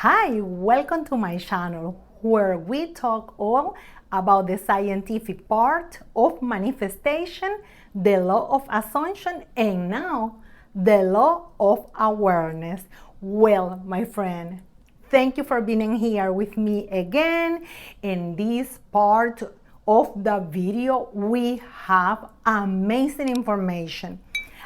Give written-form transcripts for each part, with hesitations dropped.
Hi, welcome to my channel where we talk all about the scientific part of manifestation, the law of assumption, and now the law of awareness. Well, my friend, thank you for being here with me again. In this part of the video, we have amazing information.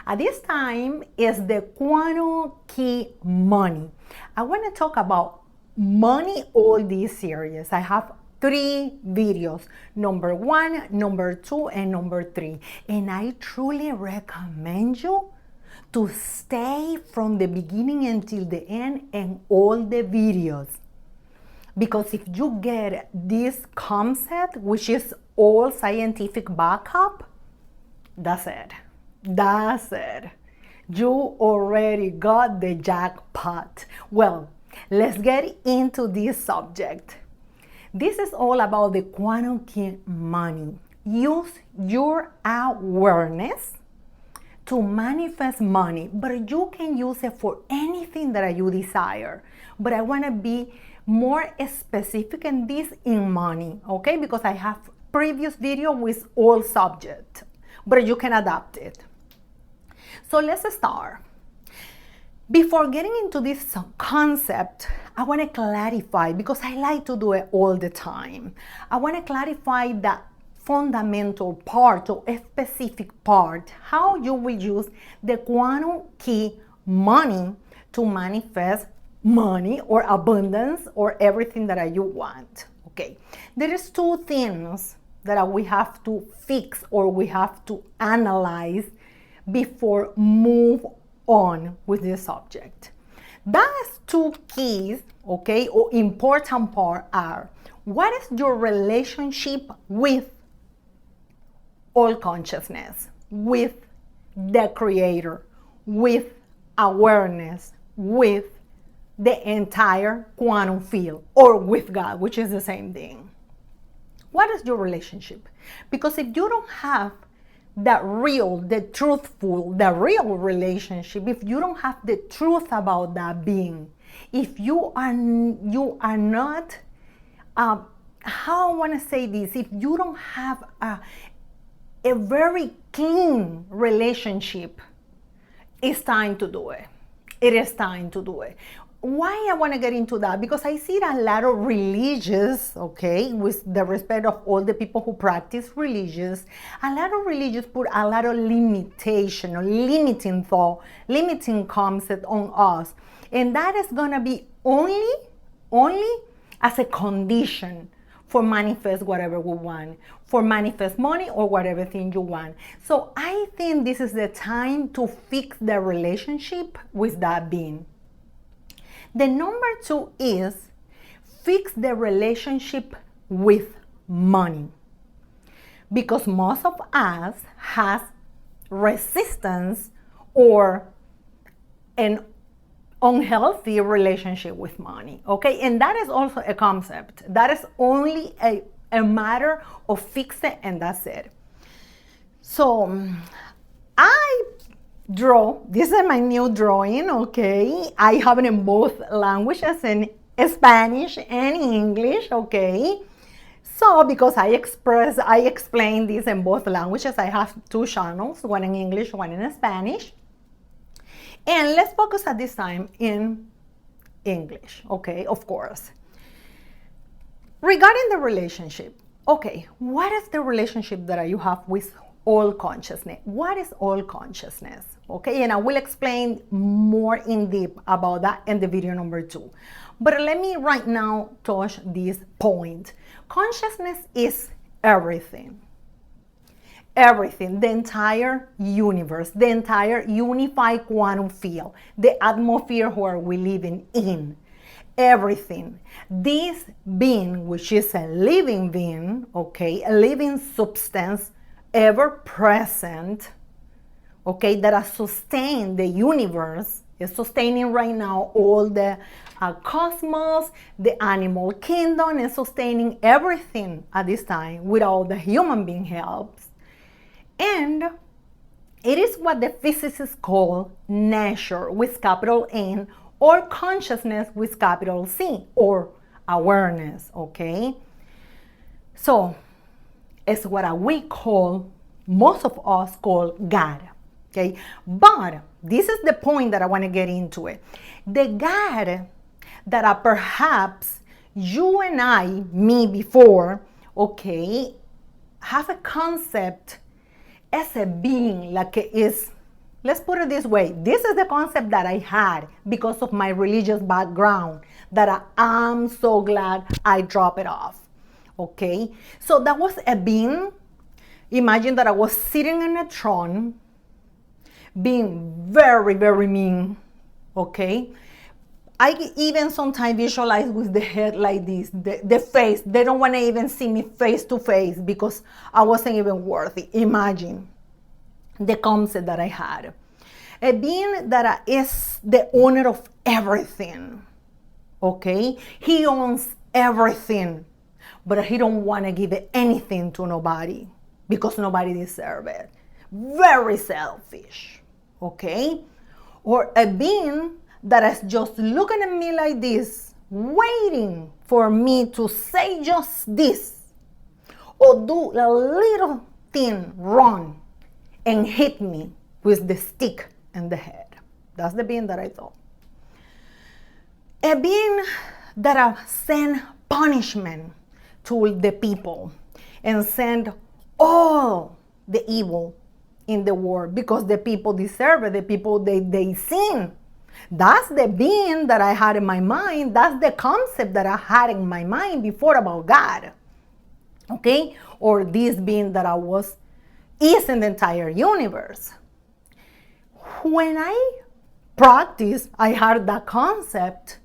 At this time is the quantum key money. I want to talk about money all this series. I have 3 videos, number 1, number 2, and number 3. And I truly recommend you to stay from the beginning until the end in all the videos. Because if you get this concept, which is all scientific backup, that's it. That's it. You already got the jackpot. Well, let's get into this subject. This is all about the quantum key money. Use your awareness to manifest money, but you can use it for anything that you desire. But I want to be more specific in this in money, okay? Because I have previous video with all subject, but you can adapt it. So let's start. Before getting into this concept, I want to clarify, because I like to do it all the time. I want to clarify that fundamental part or a specific part, how you will use the quantum key money to manifest money or abundance or everything that you want. Okay, there is 2 things that we have to fix or we have to analyze before move on with the subject. Those 2 keys, okay, or important part are, what is your relationship with all consciousness, with the creator, with awareness, with the entire quantum field, or with God, which is the same thing. What is your relationship? Because if you don't have the real relationship, if you don't have the truth about that being, if you are not, how I want to say this, if you don't have a very clean relationship, it's time to do it. It is time to do it. Why I want to get into that? Because I see a lot of religious, okay, with the respect of all the people who practice religious, a lot of religious put a lot of limitation or limiting thought, limiting concept on us. And that is going to be only as a condition for manifest whatever we want, for manifest money or whatever thing you want. So I think this is the time to fix the relationship with that being. The number 2 is fix the relationship with money. Because most of us has resistance or an unhealthy relationship with money, okay? And that is also a concept. That is only a matter of fix it and that's it. So I draw, this is my new drawing, okay? I have it in both languages, in Spanish and English, okay? So because I explain this in both languages, I have 2 channels, one in English, one in Spanish. And let's focus at this time in English, okay, of course. Regarding the relationship, okay, what is the relationship that you have with all consciousness? What is all consciousness? Okay, and I will explain more in depth about that in the video number 2. But let me right now touch this point. Consciousness is everything. Everything, the entire universe, the entire unified quantum field, the atmosphere where we living in. Everything. This being, which is a living being, okay, a living substance, ever present, okay, that has sustained the universe, is sustaining right now all the cosmos, the animal kingdom, and sustaining everything at this time without the human being helps. And it is what the physicists call nature with capital N, or consciousness with capital C, or awareness, okay? So it's what we call, most of us call God, okay? But this is the point that I want to get into it. The God that perhaps you and I, me before, okay, have a concept as a being, like it is, let's put it this way. This is the concept that I had because of my religious background, that I'm so glad I dropped it off. Okay? So that was a being. Imagine that I was sitting in a throne, being very, very mean. Okay? I even sometimes visualize with the head like this, the face. They don't want to even see me face to face because I wasn't even worthy. Imagine the concept that I had. A being that is the owner of everything. Okay? He owns everything, but he don't want to give anything to nobody because nobody deserves it. Very selfish. Okay? Or a being that is just looking at me like this, waiting for me to say just this, or do a little thing wrong and hit me with the stick in the head. That's the being that I thought. A being that send punishment to the people and send all the evil in the world because the people deserve it, the people they sin. That's the being that I had in my mind. That's the concept that I had in my mind before about God. Okay? Or this being that is in the entire universe. When I practiced, I had that concept,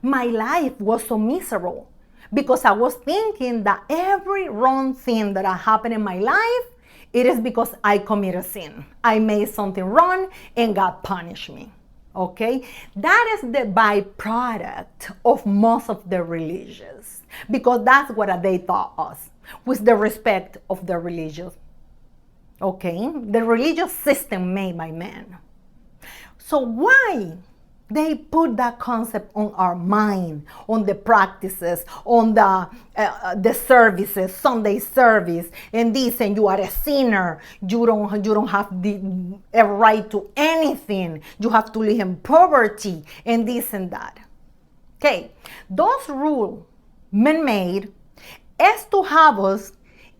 my life was so miserable because I was thinking that every wrong thing that happened in my life, it is because I committed sin. I made something wrong and God punished me. Okay? That is the byproduct of most of the religions, because that's what they taught us, with the respect of the religious. Okay? The religious system made by men. So why they put that concept on our mind, on the practices, on the services, Sunday service, and this, and you are a sinner. You don't have a right to anything. You have to live in poverty, and this and that. Okay, those rules man-made is to have us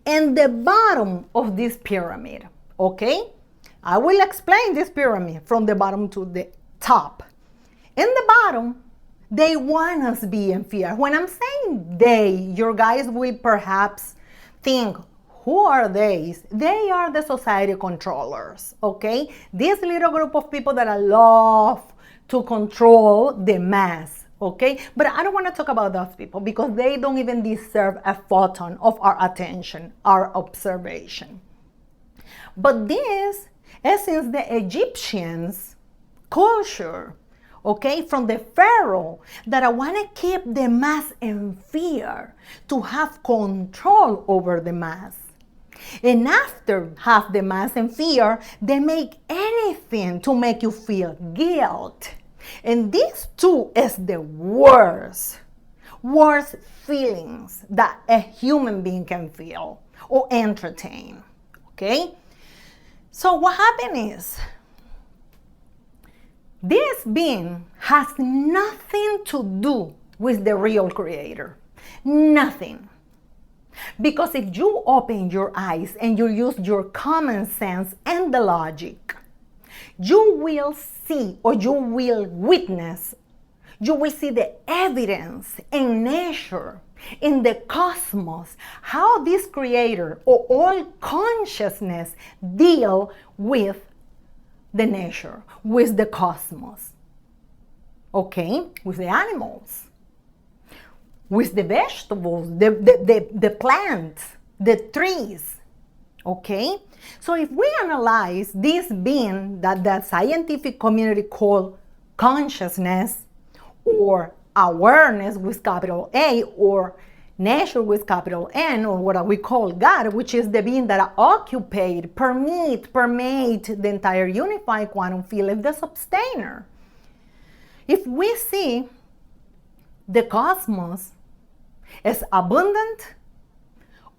in the bottom of this pyramid. Okay, I will explain this pyramid from the bottom to the top. In the bottom, they want us to be in fear. When I'm saying they, your guys will perhaps think, who are they? They are the society controllers, okay? This little group of people that I love to control the mass, okay? But I don't want to talk about those people because they don't even deserve a photon of our attention, our observation. But this is since the Egyptians' culture, okay, from the Pharaoh, that I want to keep the mass in fear, to have control over the mass. And after have the mass in fear, they make anything to make you feel guilt. And this too is the worst feelings that a human being can feel or entertain, okay? So what happened is, this being has nothing to do with the real creator. Nothing. Because if you open your eyes and you use your common sense and the logic, you will see, or you will witness, you will see the evidence in nature, in the cosmos, how this creator or all consciousness deal with the nature, with the cosmos, okay, with the animals, with the vegetables, the plants, the trees, okay? So if we analyze this being that the scientific community call consciousness, or awareness with capital A, or nature with capital N, or what we call God, which is the being that occupied, permeate the entire unified quantum field, is the sustainer. If we see the cosmos as abundant,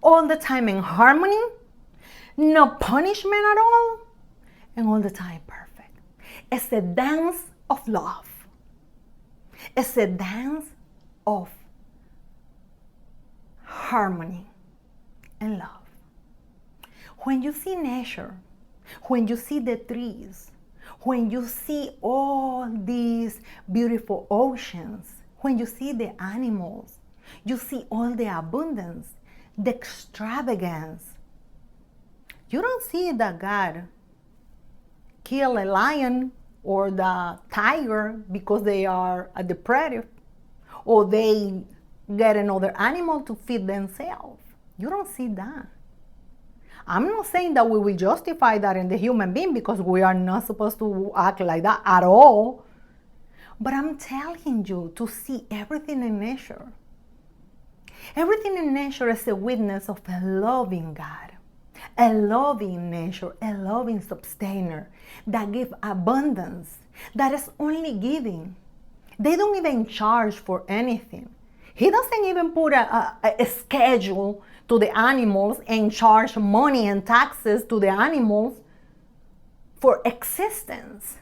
all the time in harmony, no punishment at all, and all the time perfect. It's a dance of love. It's a dance of harmony and love. When you see nature, when you see the trees, when you see all these beautiful oceans, when you see the animals, you see all the abundance, the extravagance. You don't see that God kill a lion or the tiger because they are a predator, or they get another animal to feed themselves. You don't see that. I'm not saying that we will justify that in the human being, because we are not supposed to act like that at all. But I'm telling you to see everything in nature. Everything in nature is a witness of a loving God, a loving nature, a loving sustainer that gives abundance, that is only giving. They don't even charge for anything. He doesn't even put a schedule to the animals and charge money and taxes to the animals for existence.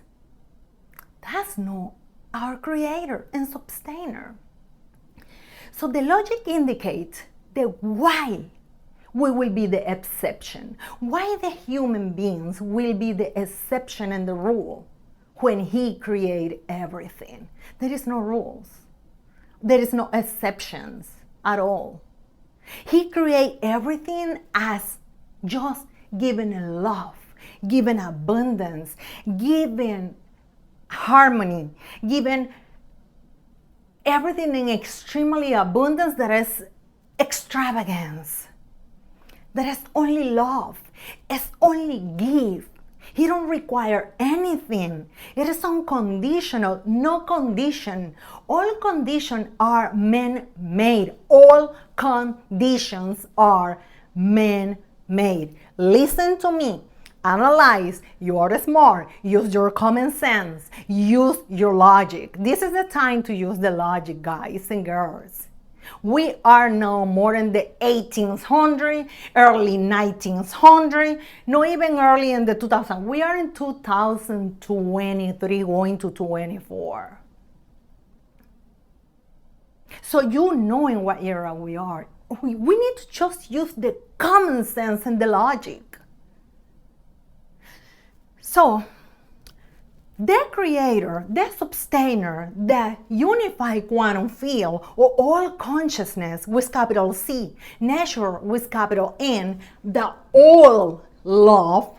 That's not our creator and sustainer. So the logic indicates that why we will be the exception, why the human beings will be the exception and the rule when he created everything. There is no rules. There is no exceptions at all. He created everything as just giving love, giving abundance, giving harmony, giving everything in extremely abundance that is extravagance. That is only love. It's only give. He don't require anything. It is unconditional, no condition. All conditions are man-made. All conditions are man-made. Listen to me. Analyze. You are smart. Use your common sense. Use your logic. This is the time to use the logic, guys and girls. We are now more in the 1800s, early 1900s, not even early in the 2000s. We are in 2023, going to 24. So you know in what era we are. We need to just use the common sense and the logic. So, the creator, the sustainer, the unified quantum field, or all consciousness with capital C, nature with capital N, the all love,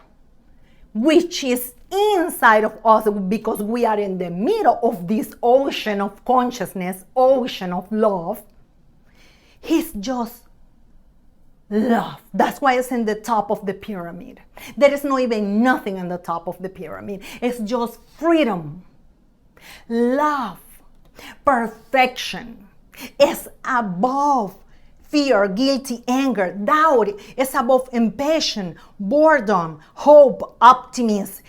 which is inside of us because we are in the middle of this ocean of consciousness, ocean of love, he's just love. That's why it's in the top of the pyramid. There is not even nothing on the top of the pyramid. It's just freedom, love, perfection. It's above fear, guilty, anger, doubt. It's above impatience, boredom, hope, optimism,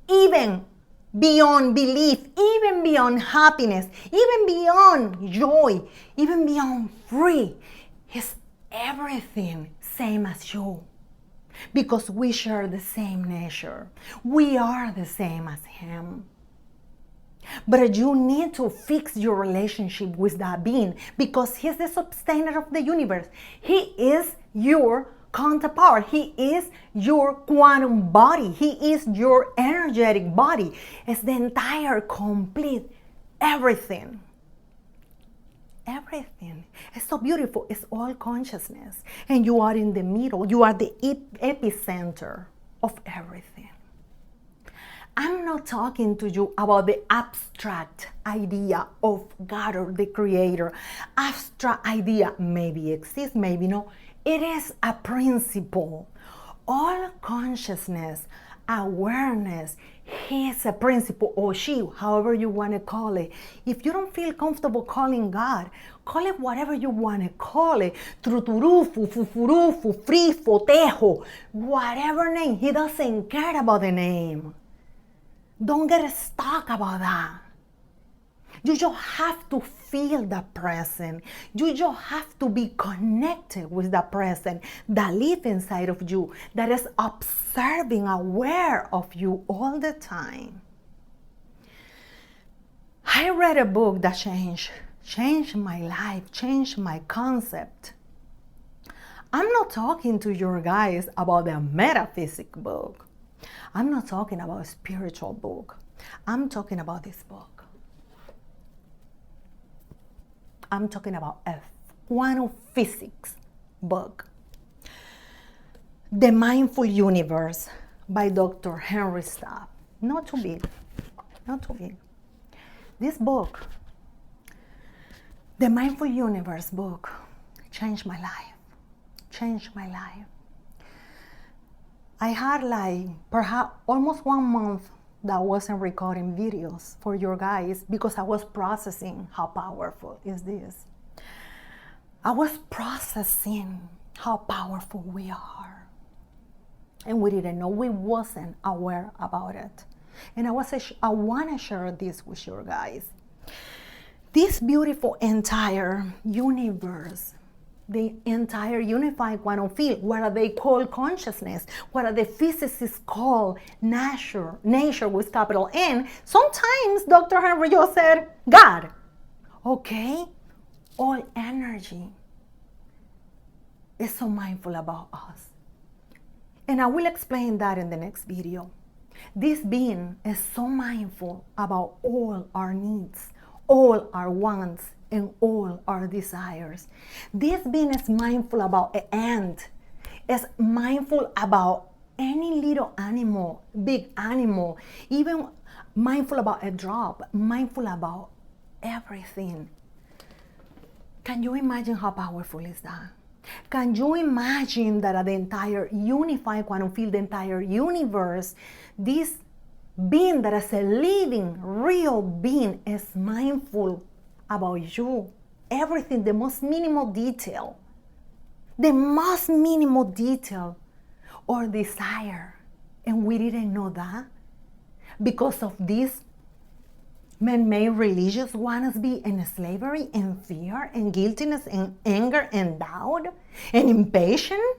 even beyond belief, even beyond happiness, even beyond joy, even beyond free. It's everything same as you, because we share the same nature. We are the same as him. But you need to fix your relationship with that being, because he's the sustainer of the universe. He is your counterpart. He is your quantum body. He is your energetic body. It's the entire, complete, everything. Everything. It's so beautiful. It's all consciousness. And you are in the middle. You are the epicenter of everything. I'm not talking to you about the abstract idea of Goddard, the creator. Abstract idea maybe exists, maybe no. It is a principle. All consciousness, awareness, is a principle, or she, however you want to call it. If you don't feel comfortable calling God, call it whatever you want to call it. Truturufu, fufurufu, frifo, tejo, whatever name. He doesn't care about the name. Don't get stuck about that. You just have to feel the present. You just have to be connected with the present that lives inside of you, that is observing, aware of you all the time. I read a book that changed my life, changed my concept. I'm not talking to you guys about the metaphysic book. I'm not talking about a spiritual book. I'm talking about this book. I'm talking about a quantum physics book. The Mindful Universe by Dr. Henry Stapp. Not too big. Not too big. This book, the Mindful Universe book, changed my life. Changed my life. I had perhaps almost 1 month that I wasn't recording videos for you guys because I was processing how powerful is this. I was processing how powerful we are. And we didn't know, we wasn't aware about it. And I want to share this with you guys. This beautiful entire universe, the entire unified quantum field, what they call consciousness, what the physicists call nature with capital N. Sometimes Dr. Henry just said, God. Okay? All energy is so mindful about us. And I will explain that in the next video. This being is so mindful about all our needs, all our wants, and all our desires. This being is mindful about an ant, is mindful about any little animal, big animal, even mindful about a drop, mindful about everything. Can you imagine how powerful is that? Can you imagine that the entire unified quantum field, the entire universe, this being that is a living, real being is mindful about you, everything, the most minimal detail or desire. And we didn't know that because of this man-made religious want to be in slavery and fear and guiltiness and anger and doubt and impatience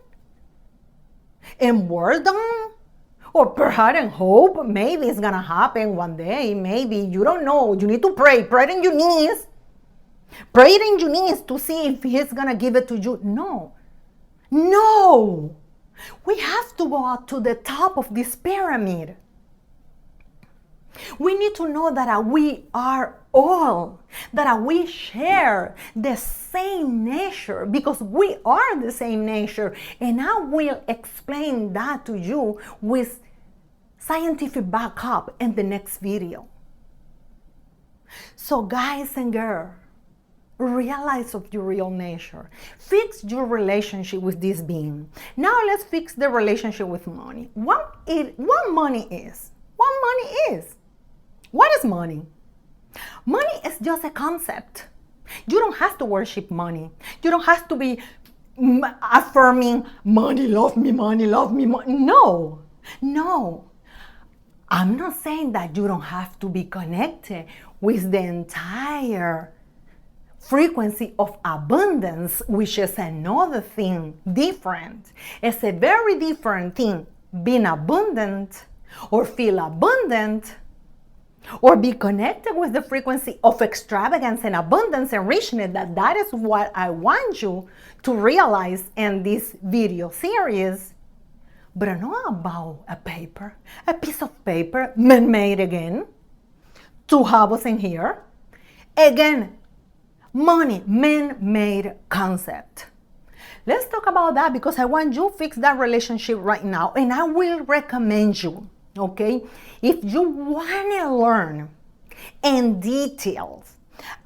and boredom. Or perhaps in hope, maybe it's gonna happen one day, maybe, you don't know. You need to pray on your knees. Pray on your knees to see if he's gonna give it to you. No. We have to go up to the top of this pyramid. We need to know that we are all, that we share the same nature, because we are the same nature. And I will explain that to you with scientific backup in the next video. So guys and girls, realize of your real nature. Fix your relationship with this being. Now let's fix the relationship with money. What money is. What is money? Money is just a concept. You don't have to worship money. You don't have to be affirming money, love me, money, love me. No. I'm not saying that you don't have to be connected with the entire frequency of abundance, which is another thing different. It's a very different thing, being abundant or feel abundant, or be connected with the frequency of extravagance and abundance and richness. That is what I want you to realize in this video series. But not about a piece of paper, man-made again, to have us in here. Again, money, man-made concept. Let's talk about that, because I want you to fix that relationship right now, and I will recommend you, okay? If you want to learn in details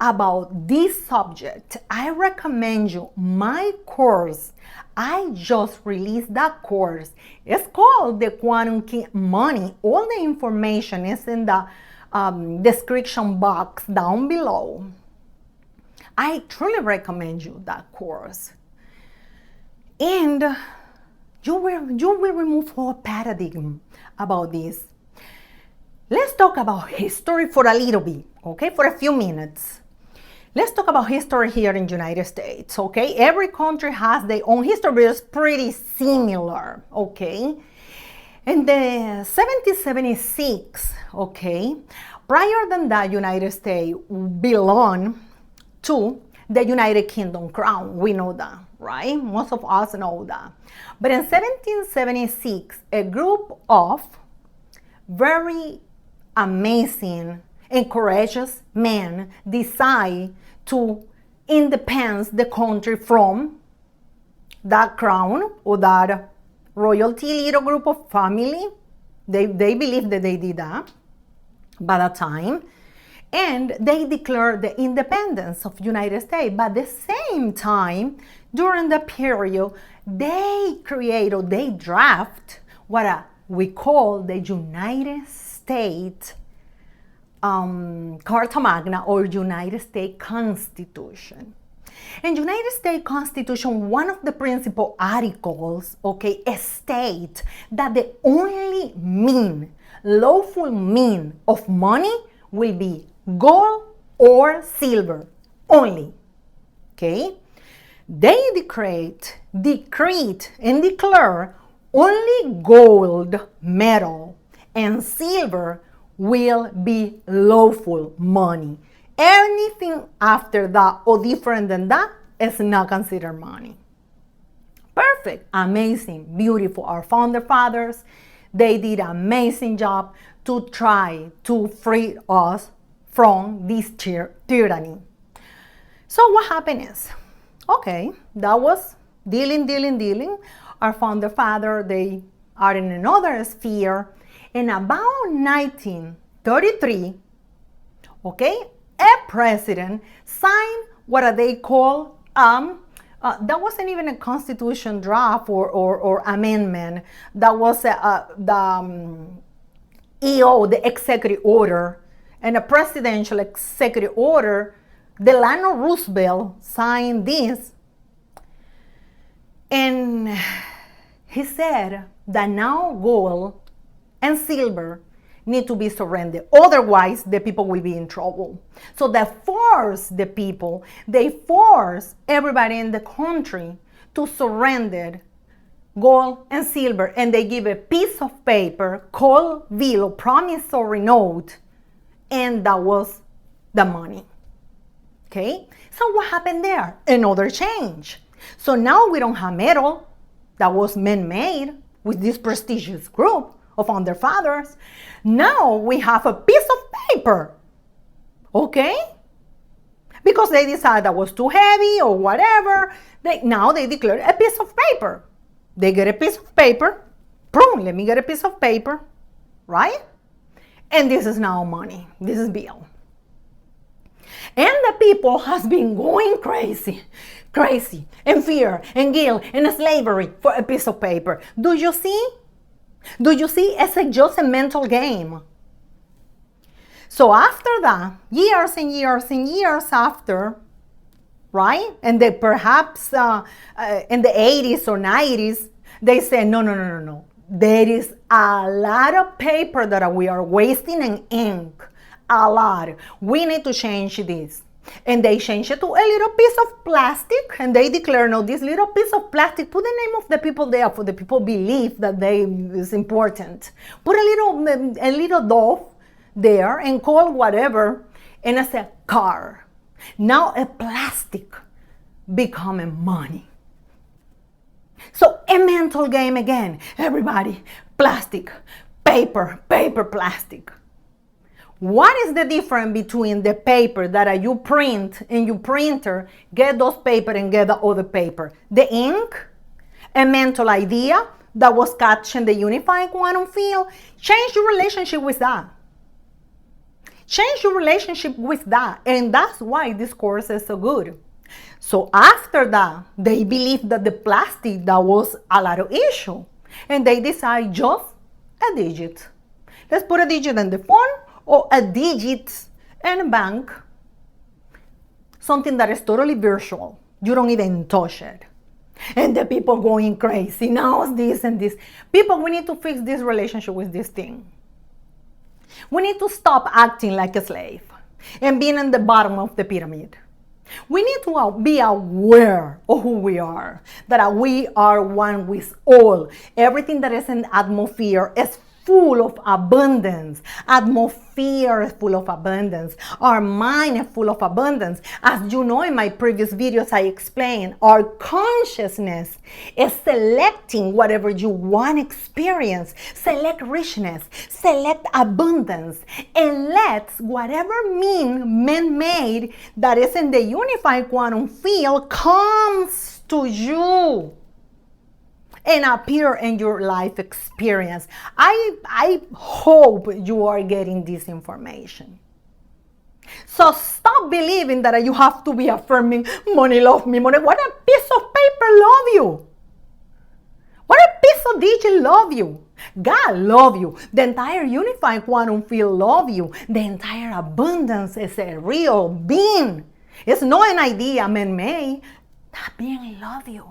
about this subject, I recommend you my course. I just released that course. It's called the Quantum Key Money. All the information is in the description box down below. I truly recommend you that course. And you will remove all paradigm about this. Let's talk about history for a little bit, okay, for a few minutes. Let's talk about history here in the United States, okay? Every country has their own history, but it's pretty similar, okay? In the 1776, okay, prior than that, United States belonged to the United Kingdom crown. We know that, right? Most of us know that. But in 1776, a group of very amazing and courageous men decide to independence the country from that crown or that royalty little group of family. They believe that they did that by that time. And they declared the independence of United States. But at the same time, during the period, they create or they draft what we call the United States Carta Magna or United States Constitution. In United States Constitution, one of the principal articles, okay, states that the only lawful mean of money will be gold or silver only, okay? They decreed and declare only gold, metal, and silver will be lawful money. Anything after that or different than that is not considered money. Perfect, amazing, beautiful. Our founder fathers, they did an amazing job to try to free us from this tyranny. So what happened is, okay, that was dealing. Our founder father, they are in another sphere. In about 1933, okay, a president signed what they call, that wasn't even a constitution draft or amendment. That was the EO, the executive order, and a presidential executive order. Delano Roosevelt signed this. And he said that now gold and silver need to be surrendered. Otherwise, the people will be in trouble. So they force everybody in the country to surrender gold and silver. And they give a piece of paper called bill, promissory note, and that was the money. Okay? So what happened there? Another change. So now we don't have metal that was man-made with this prestigious group of founder fathers. Now we have a piece of paper, okay? Because they decided that was too heavy or whatever. Now they declare a piece of paper. They get a piece of paper. Boom, let me get a piece of paper, right? And this is now money. This is bill. And the people has been going crazy, and fear, and guilt, and slavery for a piece of paper. Do you see? It's just a mental game. So after that, years and years after, right? And they perhaps in the 80s or 90s, they say, no. There is a lot of paper that we are wasting in ink. A lot. We need to change this. And they change it to a little piece of plastic, and they declare, no, this little piece of plastic, put the name of the people there, for the people believe that is important. Put a little dove there and call whatever, and it's a car. Now a plastic becoming money. So a mental game again. Everybody, plastic, paper, plastic. What is the difference between the paper that you print and your printer get those paper and get the other paper? The ink, a mental idea that was catching the unified quantum field. Change your relationship with that. Change your relationship with that. And that's why this course is so good. So after that, they believe that the plastic, that was a lot of issue. And they decide just a digit. Let's put a digit in the phone, or a digit in a bank, something that is totally virtual. You don't even touch it. And the people going crazy. Now it's this and this. People, we need to fix this relationship with this thing. We need to stop acting like a slave and being in the bottom of the pyramid. We need to be aware of who we are, that we are one with all. Everything that is in the atmosphere is full of abundance. Atmosphere is full of abundance. Our mind is full of abundance. As you know, in my previous videos, I explained our consciousness is selecting whatever you want to experience. Select richness, select abundance, and let whatever man-made that is in the unified quantum field comes to you and appear in your life experience. I hope you are getting this information. So stop believing that you have to be affirming, money love me, money. What a piece of paper love you. What a piece of digit love you. God love you. The entire unified quantum field love you. The entire abundance is a real being. It's not an idea man-made. That being love you.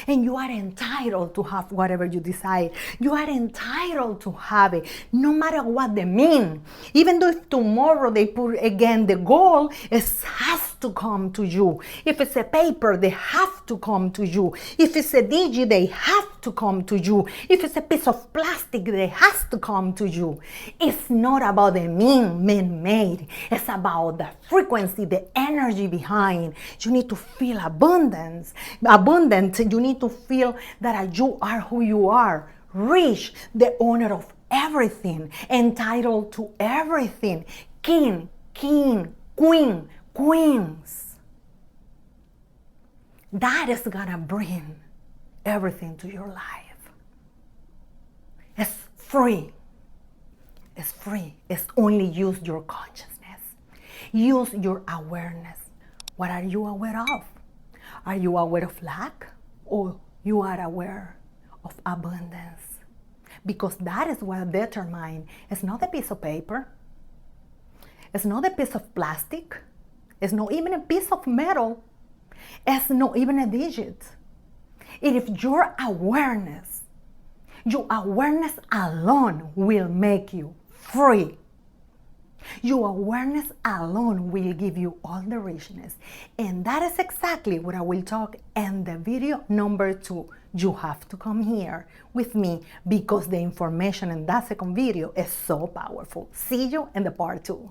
And you are entitled to have whatever you desire. You are entitled to have it, no matter what they mean. Even though if tomorrow they put again the goal, it has to come to you. If it's a paper, they have to come to you. If it's a digit, they have to come to you. If it's a piece of plastic, they has to come to you. It's not about the man-made. It's about the frequency, the energy behind. You need to feel abundant. You need to feel that you are who you are, rich, the owner of everything, entitled to everything, king, queen, queens. That is gonna bring everything to your life. It's free. It's free. It's only use your consciousness. Use your awareness. What are you aware of? Are you aware of lack? Or you are aware of abundance? Because that is what determines. It's not a piece of paper. It's not a piece of plastic. It's not even a piece of metal. It's not even a digit. It is your awareness. Your awareness alone will make you free. Your awareness alone will give you all the richness. And that is exactly what I will talk in the video number 2. You have to come here with me because the information in that second video is so powerful. See you in the part 2.